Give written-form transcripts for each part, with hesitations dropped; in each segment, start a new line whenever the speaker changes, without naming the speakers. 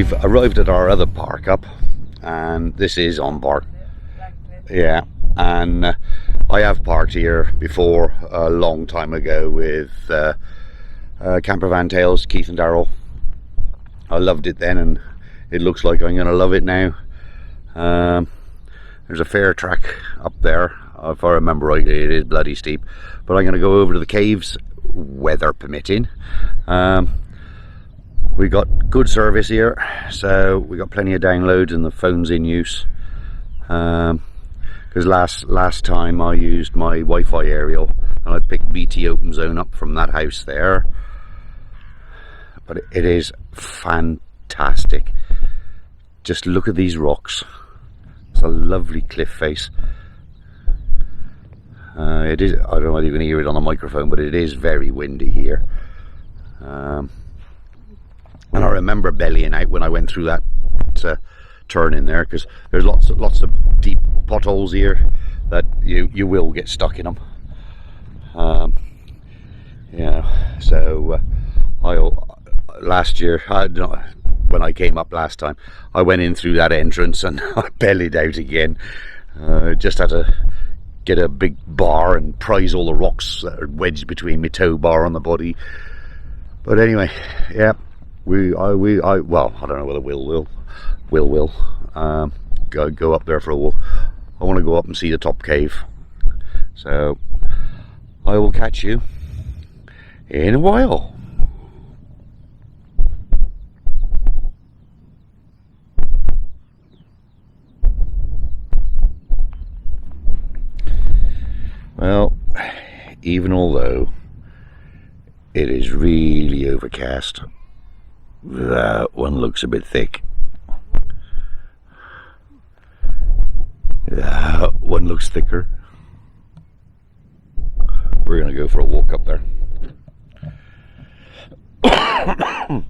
we've arrived at our other park up, and this is on park. Yeah, and I have parked here before a long time ago with Camper Van Tales, Keith and Darryl. I loved it then, and it looks like I'm going to love it now. There's a fair track up there. If I remember rightly, it is bloody steep, but I'm going to go over to the caves, weather permitting. We got good service here, so we got plenty of downloads and the phone's in use. Because last time I used my Wi-Fi aerial and I picked BT Open Zone up from that house there. But it is fantastic. Just look at these rocks. It's a lovely cliff face. It is, I don't know whether you can hear it on the microphone, but it is very windy here. And I remember bellying out when I went through that turn in there, because there's lots of deep potholes here that you will get stuck in them. Yeah, so last year, when I came up last time, I went in through that entrance and I bellied out again. Just had to get a big bar and prise all the rocks that are wedged between my tow bar on the body. But anyway, yeah, well, I don't know whether we'll go up there for a walk. I want to go up and see the top cave, so I will catch you in a while. Well, even although it is really overcast, that one looks a bit thick. That one looks thicker. We're going to go for a walk up there. And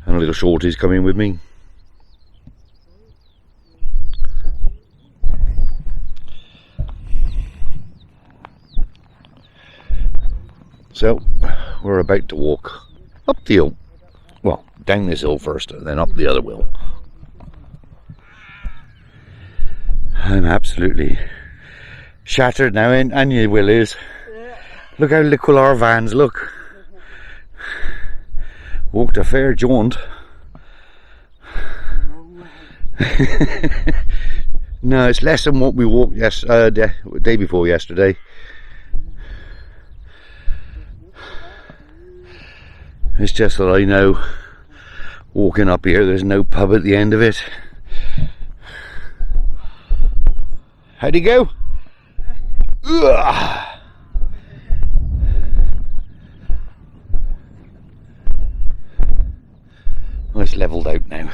a little shorty's coming with me. So, we're about to walk up the hill. Well, down this hill first, and then up the other hill. I'm absolutely shattered now, and you will is. Yeah. Look how little our vans look. Walked a fair jaunt. No, it's less than what we walked day before yesterday. It's just that I know walking up here there's no pub at the end of it. How'd he go? Ugh. Well, it's levelled out now.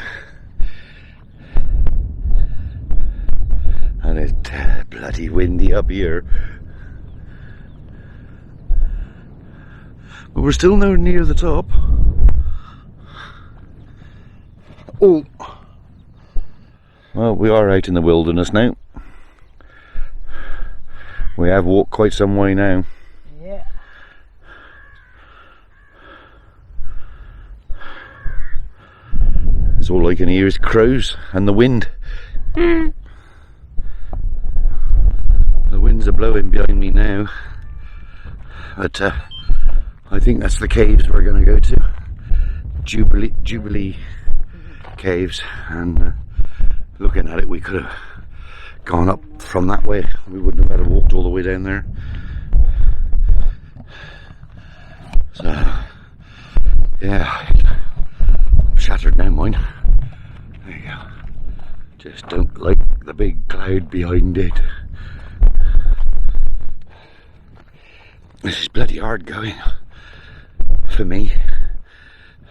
And it's bloody windy up here. But we're still nowhere near the top. Oh, well, we are out in the wilderness now. We have walked quite some way now. Yeah. It's all I can hear is crows and the wind. The winds are blowing behind me now. But I think that's the caves we're going to go to. Jubilee Caves. And looking at it, we could have gone up from that way. We wouldn't have had to walked all the way down there. So, yeah, I'm shattered now, mine. There you go. Just don't like the big cloud behind it. This is bloody hard going for me,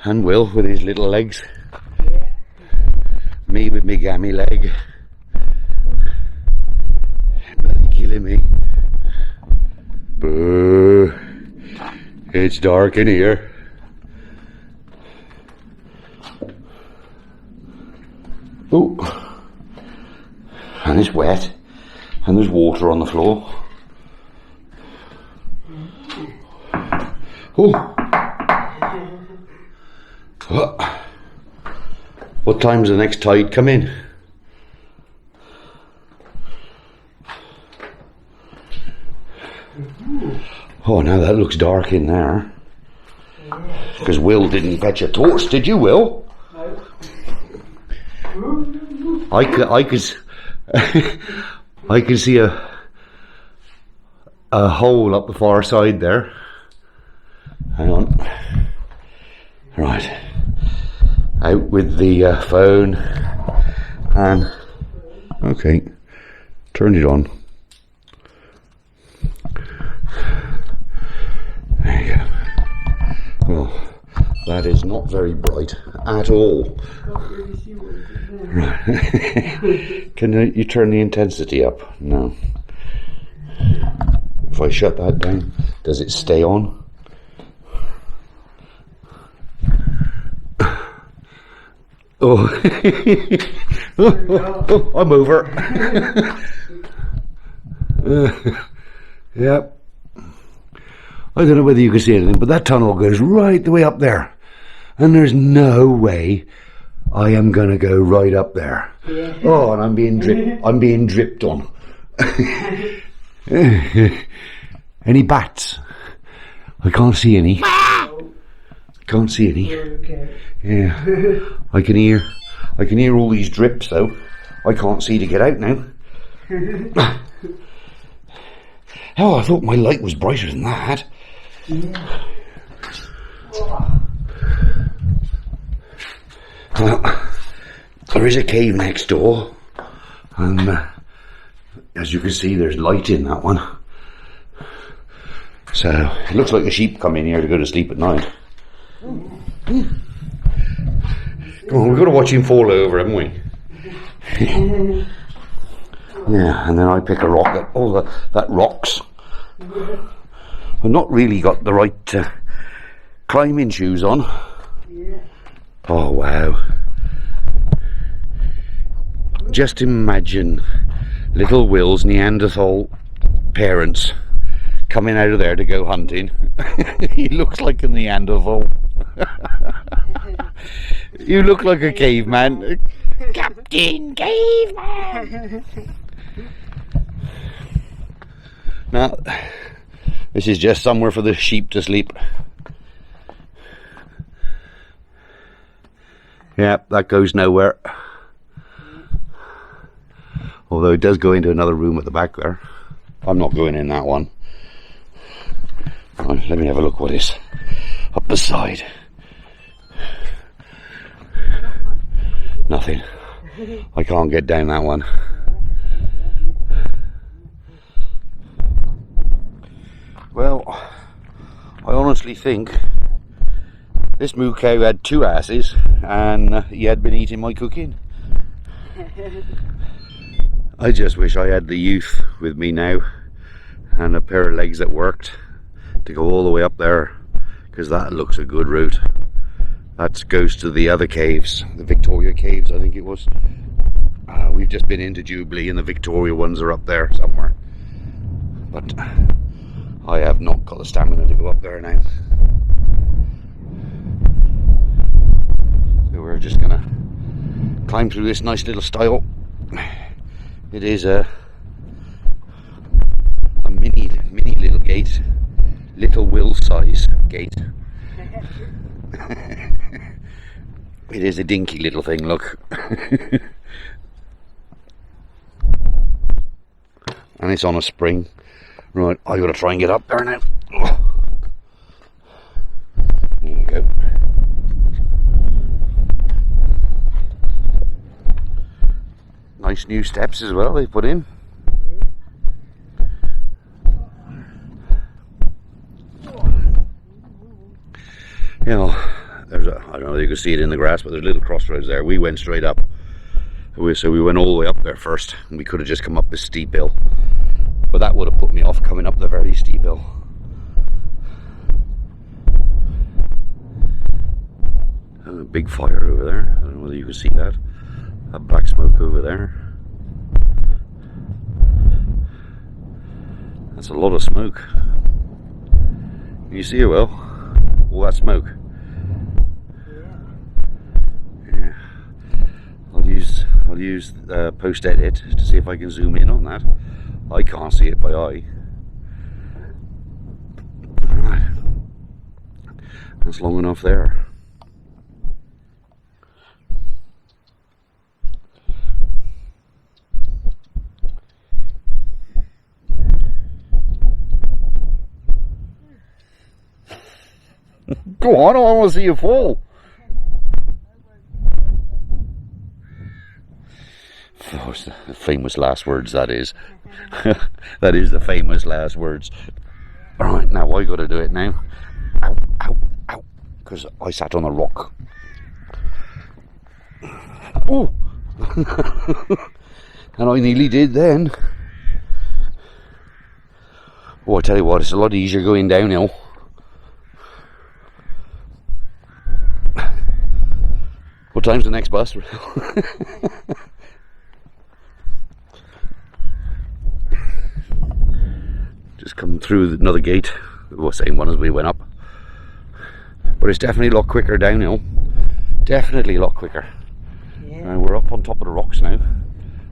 and Will with his little legs. Yeah. Me with my gammy leg. Bloody killing me. Boo. It's dark in here. Oh, and it's wet, and there's water on the floor. Oh, What time's the next tide come in? Oh, now that looks dark in there. Because Will didn't fetch a torch, did you, Will? No. I could see a hole up the far side there. Hang on. Right. Out with the phone and okay, turned it on. There you go. Well, that is not very bright at all. Right. Can you turn the intensity up? No. If I shut that down, does it stay on? Oh. Oh, I'm over. Yep. I don't know whether you can see anything, but that tunnel goes right the way up there. And there's no way I am going to go right up there. Yeah. Oh, and I'm being dripped on. Any bats? I can't see any. Can't see any. Okay. Yeah. I can hear all these drips though. I can't see to get out now. Oh, I thought my light was brighter than that. Yeah. Well, there is a cave next door, and as you can see, there's light in that one. So it looks like the sheep come in here to go to sleep at night. Come on, we've got to watch him fall over, haven't we? Yeah, and then I pick a rock that rocks. I've not really got the right climbing shoes on. Oh wow. Just imagine little Will's Neanderthal parents coming out of there to go hunting. He looks like a Neanderthal. You look like a caveman. Captain Caveman! Now, this is just somewhere for the sheep to sleep. Yep, that goes nowhere. Although it does go into another room at the back there. I'm not going in that one. Right, let me have a look what is up the side. Nothing. I can't get down that one. Well, I honestly think this moo cow had two asses and he had been eating my cooking. I just wish I had the youth with me now and a pair of legs that worked to go all the way up there, because that looks a good route. That goes to the other caves, the Victoria caves I think it was. We've just been into Jubilee and the Victoria ones are up there somewhere, but I have not got the stamina to go up there now. So we're just gonna climb through this nice little stile. It is a mini little gate, little Will size gate. It is a dinky little thing, look. And it's on a spring. Right, I gotta try and get up there now. There you go. Nice new steps as well they've put in. You know, there's a, I don't know if you can see it in the grass, but there's a little crossroads there. We went straight up. So we went all the way up there first, and we could have just come up this steep hill. But that would have put me off coming up the very steep hill. A big fire over there. I don't know whether you can see that. That black smoke over there. That's a lot of smoke. Can you see it well? All that smoke. use post edit to see if I can zoom in on that. I can't see it by eye. Right. That's long enough there. Go on, I want to see you fall. Oh, it's the famous last words, that is. That is the famous last words. Alright, now I got to do it now. Ow, ow, ow. Because I sat on a rock. Oh! And I nearly did then. Oh, I tell you what, it's a lot easier going downhill. What time's the next bus? Just come through another gate, the same one as we went up. But it's definitely a lot quicker downhill. Definitely a lot quicker. Yeah. We're up on top of the rocks now.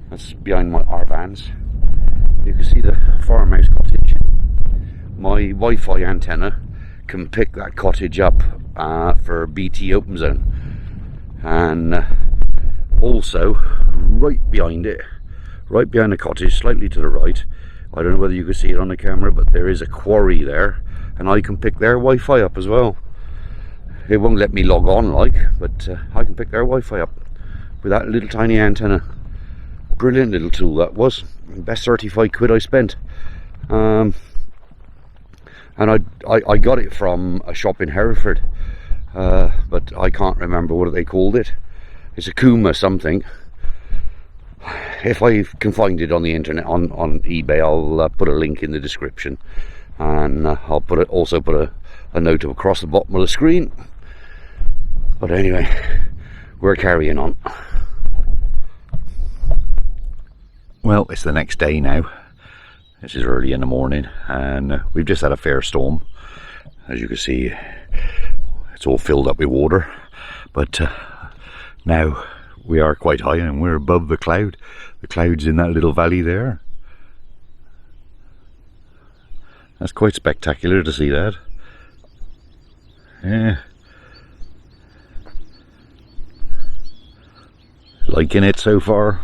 That's behind our vans. You can see the farmhouse cottage. My Wi-Fi antenna can pick that cottage up for BT Open Zone. And also right behind it, right behind the cottage, slightly to the right, I don't know whether you can see it on the camera, but there is a quarry there, and I can pick their Wi-Fi up as well. It won't let me log on but I can pick their Wi-Fi up with that little tiny antenna. Brilliant little tool that was. Best 35 quid I spent. And I got it from a shop in Hereford. But I can't remember what they called it. It's a Kuma something. If I can find it on the internet, on eBay, I'll put a link in the description, and I'll also put a note across the bottom of the screen. But anyway, we're carrying on. Well, it's the next day now. This is early in the morning, and we've just had a fair storm. As you can see, it's all filled up with water, but now we are quite high and we're above the cloud's in that little valley there. That's quite spectacular to see that. Yeah, liking it so far.